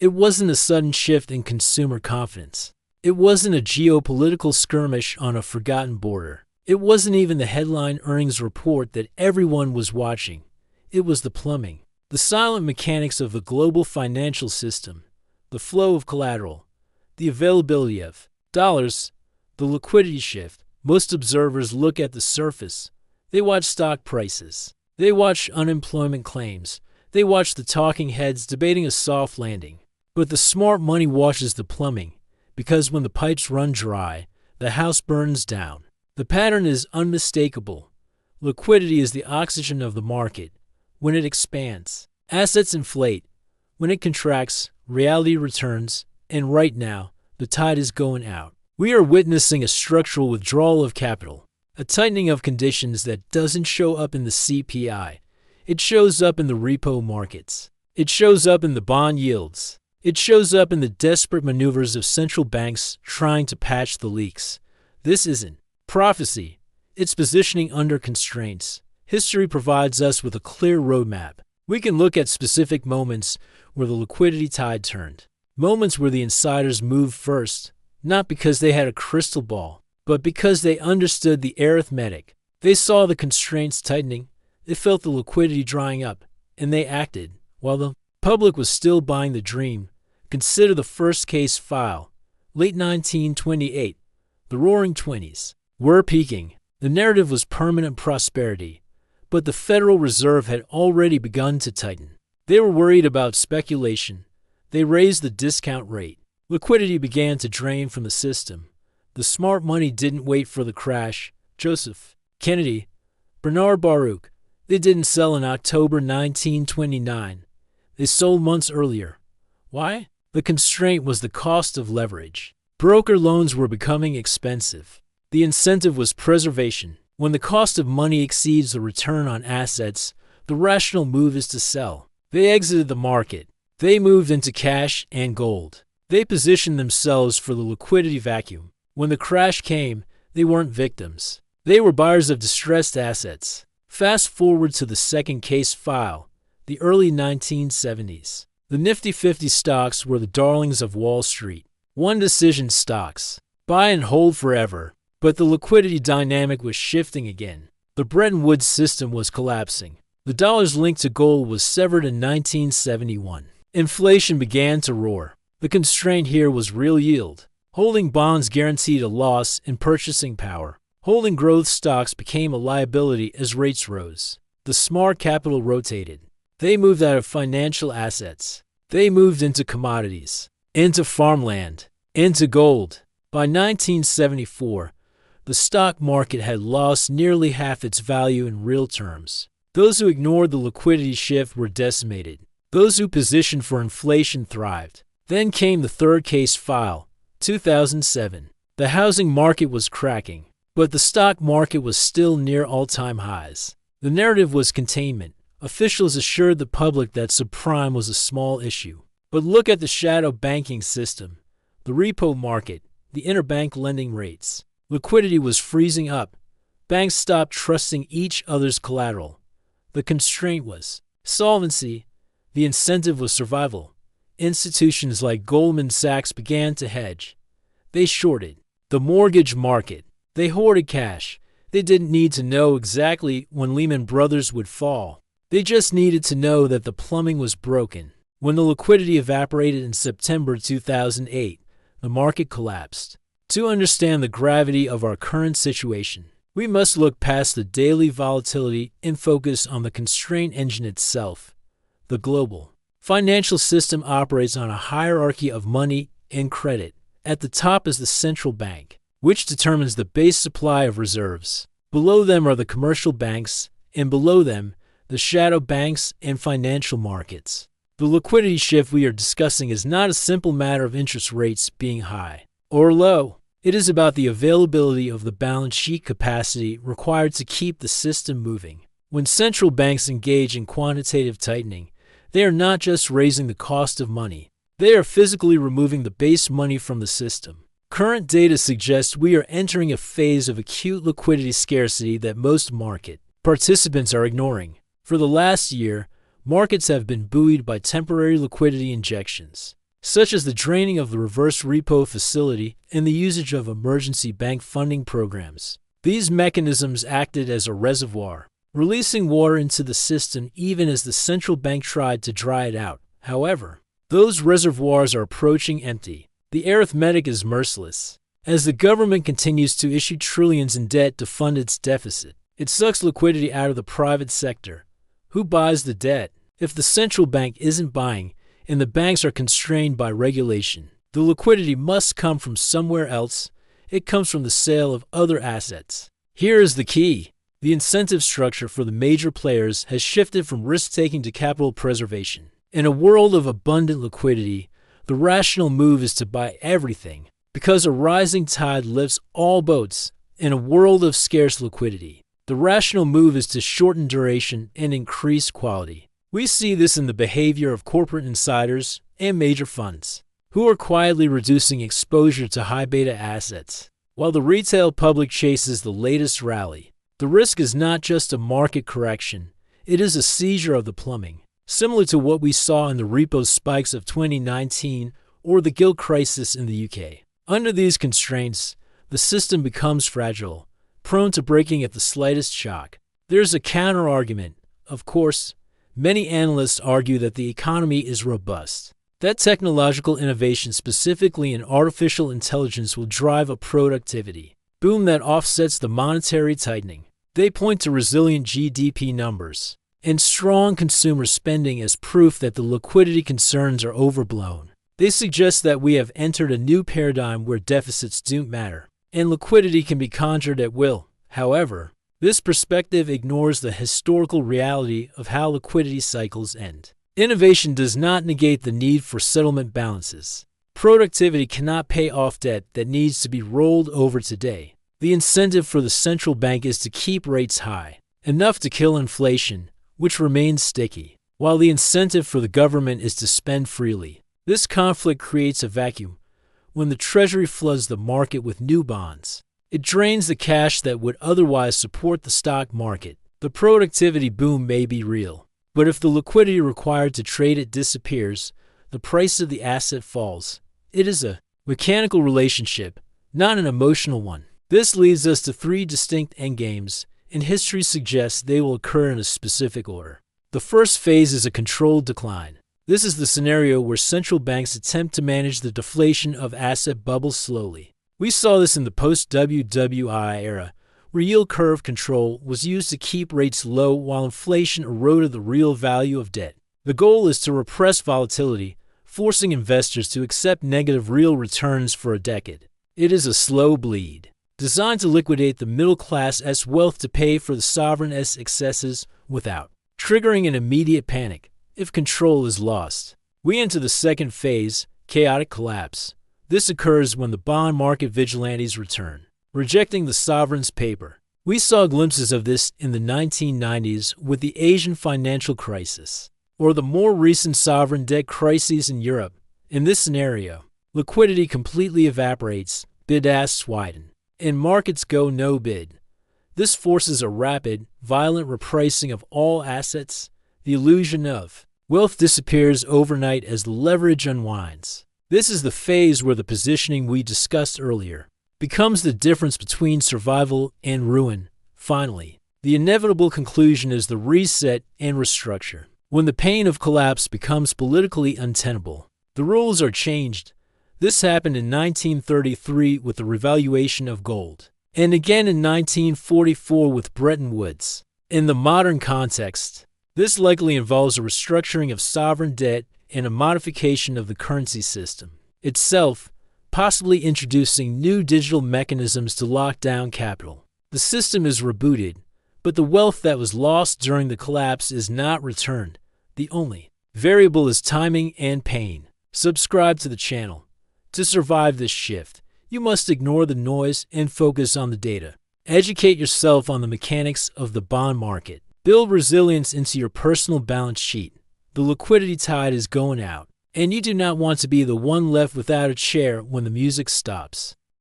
It wasn't a sudden shift in consumer confidence. It wasn't a geopolitical skirmish on a forgotten border. It wasn't even the headline earnings report that everyone was watching. It was the plumbing, the silent mechanics of the global financial system, the flow of collateral, the availability of dollars, the liquidity shift. Most observers look at the surface. They watch stock prices. They watch unemployment claims. They watch the talking heads debating a soft landing. But the smart money watches the plumbing, because when the pipes run dry, the house burns down. The pattern is unmistakable. Liquidity is the oxygen of the market. When it expands, assets inflate. When it contracts, reality returns. And right now, the tide is going out. We are witnessing a structural withdrawal of capital, a tightening of conditions that doesn't show up in the CPI. It shows up in the repo markets. It shows up in the bond yields. It shows up in the desperate maneuvers of central banks trying to patch the leaks. This isn't prophecy. It's positioning under constraints. History provides us with a clear roadmap. We can look at specific moments where the liquidity tide turned. Moments where the insiders moved first, not because they had a crystal ball, but because they understood the arithmetic. They saw the constraints tightening, they felt the liquidity drying up, and they acted. While the public was still buying the dream, consider the first case file. Late 1928, the Roaring Twenties were peaking. The narrative was permanent prosperity, but the Federal Reserve had already begun to tighten. They were worried about speculation. They raised the discount rate. Liquidity began to drain from the system. The smart money didn't wait for the crash. Joseph Kennedy, Bernard Baruch, they didn't sell in October 1929. They sold months earlier. Why? The constraint was the cost of leverage. Broker loans were becoming expensive. The incentive was preservation. When the cost of money exceeds the return on assets, the rational move is to sell. They exited the market. They moved into cash and gold. They positioned themselves for the liquidity vacuum. When the crash came, they weren't victims. They were buyers of distressed assets. Fast forward to the second case file, the early 1970s. The Nifty 50 stocks were the darlings of Wall Street. One-decision stocks. Buy and hold forever. But the liquidity dynamic was shifting again. The Bretton Woods system was collapsing. The dollar's link to gold was severed in 1971. Inflation began to roar. The constraint here was real yield. Holding bonds guaranteed a loss in purchasing power. Holding growth stocks became a liability as rates rose. The smart capital rotated. They moved out of financial assets. They moved into commodities, into farmland, into gold. By 1974, the stock market had lost nearly half its value in real terms. Those who ignored the liquidity shift were decimated. Those who positioned for inflation thrived. Then came the third case file, 2007. The housing market was cracking, but the stock market was still near all-time highs. The narrative was containment. Officials assured the public that subprime was a small issue. But look at the shadow banking system, the repo market, the interbank lending rates. Liquidity was freezing up. Banks stopped trusting each other's collateral. The constraint was solvency. The incentive was survival. Institutions like Goldman Sachs began to hedge. They shorted the mortgage market. They hoarded cash. They didn't need to know exactly when Lehman Brothers would fall. They just needed to know that the plumbing was broken. When the liquidity evaporated in September 2008, the market collapsed. To understand the gravity of our current situation, we must look past the daily volatility and focus on the constraint engine itself. The global financial system operates on a hierarchy of money and credit. At the top is the central bank, which determines the base supply of reserves. Below them are the commercial banks, and below them, the shadow banks and financial markets. The liquidity shift we are discussing is not a simple matter of interest rates being high or low. It is about the availability of the balance sheet capacity required to keep the system moving. When central banks engage in quantitative tightening, they are not just raising the cost of money. They are physically removing the base money from the system. Current data suggests we are entering a phase of acute liquidity scarcity that most market participants are ignoring. For the last year, markets have been buoyed by temporary liquidity injections. such as the draining of the reverse repo facility and the usage of emergency bank funding programs. These mechanisms acted as a reservoir, releasing water into the system even as the central bank tried to dry it out. However, those reservoirs are approaching empty. The arithmetic is merciless. As the government continues to issue trillions in debt to fund its deficit, it sucks liquidity out of the private sector. Who buys the debt? If the central bank isn't buying, and the banks are constrained by regulation, the liquidity must come from somewhere else. It comes from the sale of other assets. Here is the key. The incentive structure for the major players has shifted from risk-taking to capital preservation. In a world of abundant liquidity, the rational move is to buy everything, because a rising tide lifts all boats. In a world of scarce liquidity, the rational move is to shorten duration and increase quality. We see this in the behavior of corporate insiders and major funds, who are quietly reducing exposure to high-beta assets. While the retail public chases the latest rally, the risk is not just a market correction, it is a seizure of the plumbing, similar to what we saw in the repo spikes of 2019 or the gilt crisis in the UK. Under these constraints, the system becomes fragile, prone to breaking at the slightest shock. There's a counter-argument. Of course, many analysts argue that the economy is robust, that technological innovation, specifically in artificial intelligence, will drive a productivity boom that offsets the monetary tightening. They point to resilient GDP numbers and strong consumer spending as proof that the liquidity concerns are overblown. They suggest that we have entered a new paradigm where deficits don't matter, and liquidity can be conjured at will. However, this perspective ignores the historical reality of how liquidity cycles end. Innovation does not negate the need for settlement balances. Productivity cannot pay off debt that needs to be rolled over today. The incentive for the central bank is to keep rates high, enough to kill inflation, which remains sticky, while the incentive for the government is to spend freely. This conflict creates a vacuum. When the Treasury floods the market with new bonds, it drains the cash that would otherwise support the stock market. The productivity boom may be real, but if the liquidity required to trade it disappears, the price of the asset falls. It is a mechanical relationship, not an emotional one. This leads us to three distinct endgames, and history suggests they will occur in a specific order. The first phase is a controlled decline. This is the scenario where central banks attempt to manage the deflation of asset bubbles slowly. We saw this in the post-WWI era, where yield curve control was used to keep rates low while inflation eroded the real value of debt. The goal is to repress volatility, forcing investors to accept negative real returns for a decade. It is a slow bleed, designed to liquidate the middle class as wealth to pay for the sovereign's excesses without triggering an immediate panic if control is lost. We enter the second phase, chaotic collapse. This occurs when the bond market vigilantes return, rejecting the sovereign's paper. We saw glimpses of this in the 1990s with the Asian financial crisis, or the more recent sovereign debt crises in Europe. In this scenario, liquidity completely evaporates, bid-asks widen, and markets go no bid. This forces a rapid, violent repricing of all assets. The illusion of wealth disappears overnight as the leverage unwinds. This is the phase where the positioning we discussed earlier becomes the difference between survival and ruin. Finally, the inevitable conclusion is the reset and restructure. When the pain of collapse becomes politically untenable, the rules are changed. This happened in 1933 with the revaluation of gold, and again in 1944 with Bretton Woods. In the modern context, this likely involves a restructuring of sovereign debt and a modification of the currency system itself, possibly introducing new digital mechanisms to lock down capital. The system is rebooted, but the wealth that was lost during the collapse is not returned. The only variable is timing and pain. Subscribe to the channel. To survive this shift, you must ignore the noise and focus on the data. Educate yourself on the mechanics of the bond market. Build resilience into your personal balance sheet. The liquidity tide is going out, and you do not want to be the one left without a chair when the music stops.